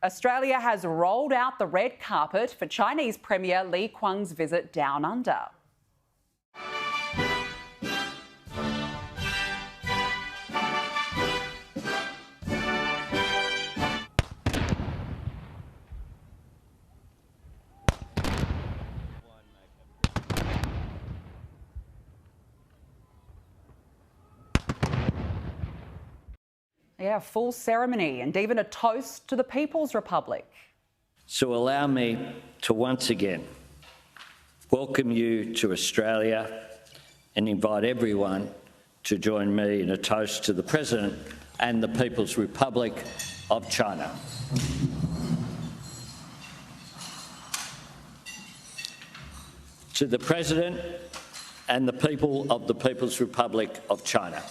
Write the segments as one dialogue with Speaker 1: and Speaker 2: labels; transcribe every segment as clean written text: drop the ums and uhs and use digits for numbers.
Speaker 1: Australia has rolled out the red carpet for Chinese Premier Li Qiang's visit down under. Yeah, full ceremony and even a toast to the People's Republic.
Speaker 2: So allow me to once again welcome you to Australia and invite everyone to join me in a toast to the President and the People's Republic of China. To the President and the people of the People's Republic of China.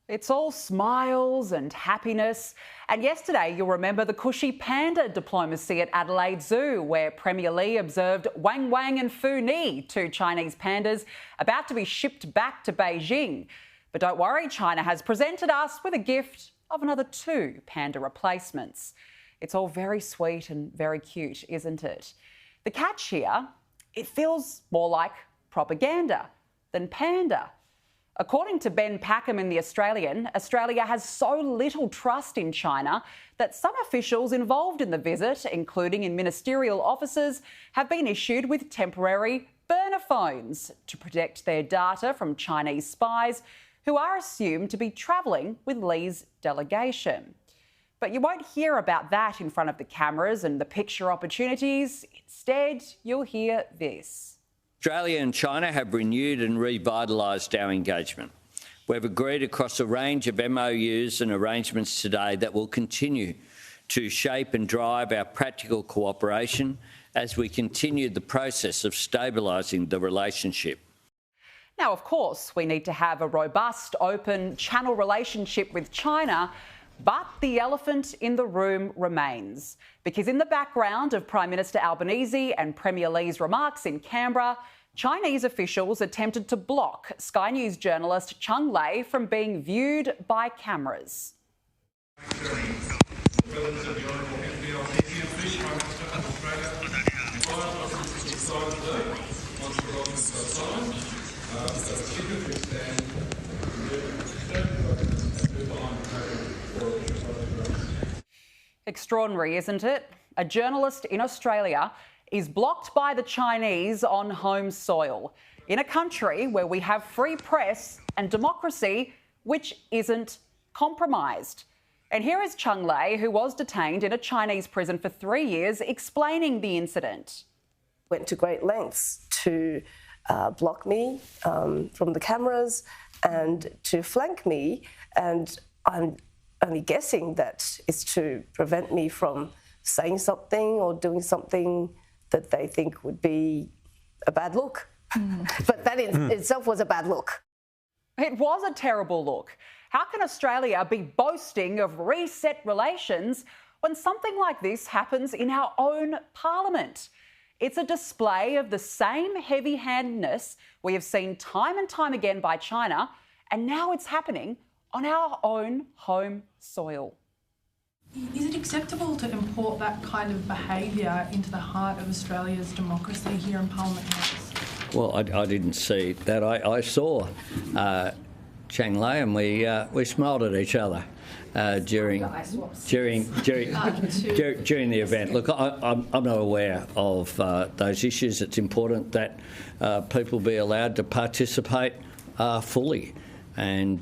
Speaker 1: It's all smiles and happiness. And yesterday, you'll remember the cushy panda diplomacy at Adelaide Zoo, where Premier Li observed Wang Wang and Fu Ni, two Chinese pandas about to be shipped back to Beijing. But don't worry, China has presented us with a gift of another two panda replacements. It's all very sweet and very cute, isn't it? The catch here, it feels more like propaganda than panda. According to Ben Packham in The Australian, Australia has so little trust in China that some officials involved in the visit, including in ministerial offices, have been issued with temporary burner phones to protect their data from Chinese spies who are assumed to be travelling with Li's delegation. But you won't hear about that in front of the cameras and the picture opportunities. Instead, you'll hear this.
Speaker 2: Australia and China have renewed and revitalised our engagement. We've agreed across a range of MOUs and arrangements today that will continue to shape and drive our practical cooperation as we continue the process of stabilising the relationship.
Speaker 1: Now, of course, we need to have a robust, open channel relationship with China, but the elephant in the room remains. Because in the background of Prime Minister Albanese and Premier Li's remarks in Canberra, Chinese officials attempted to block Sky News journalist Cheng Lei from being viewed by cameras. Extraordinary, isn't it? A journalist in Australia is blocked by the Chinese on home soil, in a country where we have free press and democracy, which isn't compromised. And here is Cheng Lei, who was detained in a Chinese prison for 3 years, explaining the incident.
Speaker 3: Went to great lengths to block me from the cameras and to flank me, and I'm only guessing that it's to prevent me from saying something or doing something that they think would be a bad look. But that in itself was a bad look.
Speaker 1: It was a terrible look. How can Australia be boasting of reset relations when something like this happens in our own parliament? It's a display of the same heavy-handedness we have seen time and time again by China, and now it's happening on our own home soil.
Speaker 4: Is it acceptable to import that kind of behaviour into the heart of Australia's democracy here in Parliament House?
Speaker 2: Well, I didn't see that. I saw Cheng Lei and we smiled at each other during the event. Look, I'm not aware of those issues. It's important that people be allowed to participate fully, and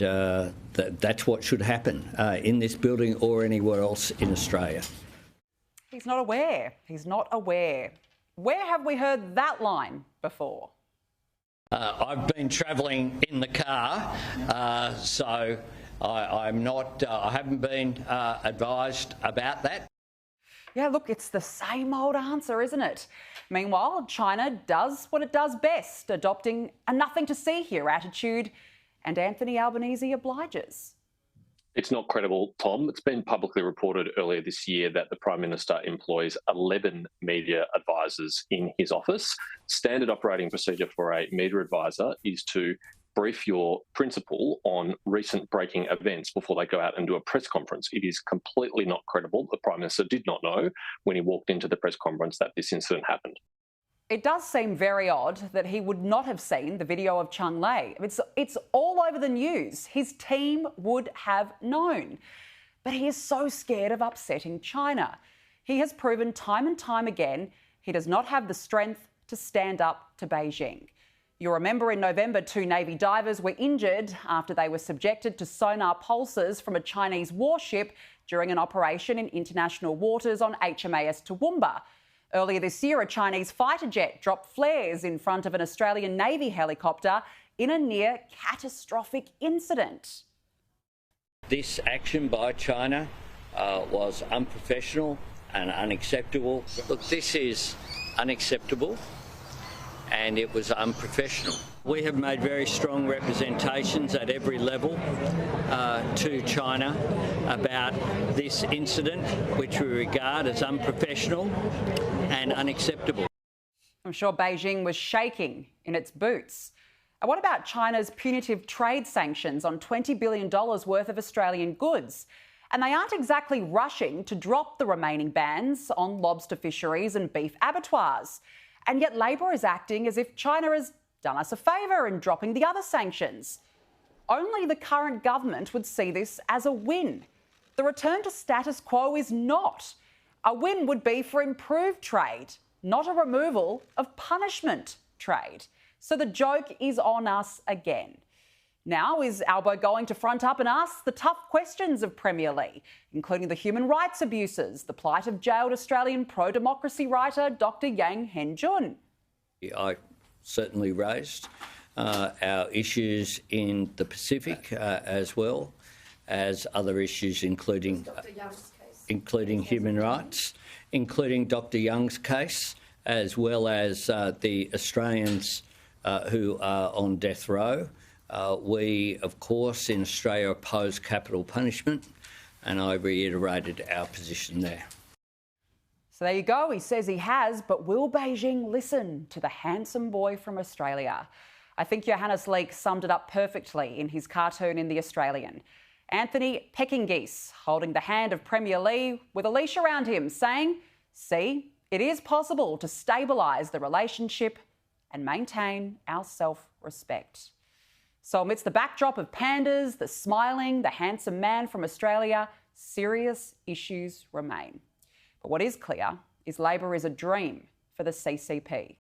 Speaker 2: that's what should happen in this building or anywhere else in Australia.
Speaker 1: He's not aware. He's not aware. Where have we heard that line before?
Speaker 2: I've been travelling in the car, so I'm not. I haven't been advised about that.
Speaker 1: Yeah, look, it's the same old answer, isn't it? Meanwhile, China does what it does best, adopting a nothing to see here attitude, and Anthony Albanese obliges.
Speaker 5: It's not credible, Tom. It's been publicly reported earlier this year that the Prime Minister employs 11 media advisors in his office. Standard operating procedure for a media advisor is to brief your principal on recent breaking events before they go out and do a press conference. It is completely not credible. The Prime Minister did not know when he walked into the press conference that this incident happened.
Speaker 1: It does seem very odd that he would not have seen the video of Cheng Lei. It's all over the news. His team would have known. But he is so scared of upsetting China. He has proven time and time again he does not have the strength to stand up to Beijing. You'll remember in November, 2 Navy divers were injured after they were subjected to sonar pulses from a Chinese warship during an operation in international waters on HMAS Toowoomba. Earlier this year, a Chinese fighter jet dropped flares in front of an Australian Navy helicopter in a near catastrophic incident.
Speaker 2: This action by China was unprofessional and unacceptable. Look, this is unacceptable and it was unprofessional. We have made very strong representations at every level to China about this incident, which we regard as unprofessional and unacceptable.
Speaker 1: I'm sure Beijing was shaking in its boots. And what about China's punitive trade sanctions on $20 billion worth of Australian goods? And they aren't exactly rushing to drop the remaining bans on lobster fisheries and beef abattoirs. And yet Labor is acting as if China has done us a favour in dropping the other sanctions. Only the current government would see this as a win. The return to status quo is not. A win would be for improved trade, not a removal of punishment trade. So the joke is on us again. Now, is Albo going to front up and ask the tough questions of Premier Lei, including the human rights abuses, the plight of jailed Australian pro-democracy writer Dr. Yang Henjun?
Speaker 2: I certainly raised our issues in the Pacific as well as other issues, including human rights, including Dr. Young's case, as well as the Australians who are on death row. We, of course, in Australia oppose capital punishment, and I reiterated our position there.
Speaker 1: So there you go. He says he has, but will Beijing listen to the handsome boy from Australia? I think Johannes Leek summed it up perfectly in his cartoon in The Australian. Anthony Pekingese holding the hand of Premier Lei with a leash around him, saying, "See, it is possible to stabilise the relationship and maintain our self-respect." So amidst the backdrop of pandas, the smiling, the handsome man from Australia, serious issues remain. But what is clear is Labor is a dream for the CCP.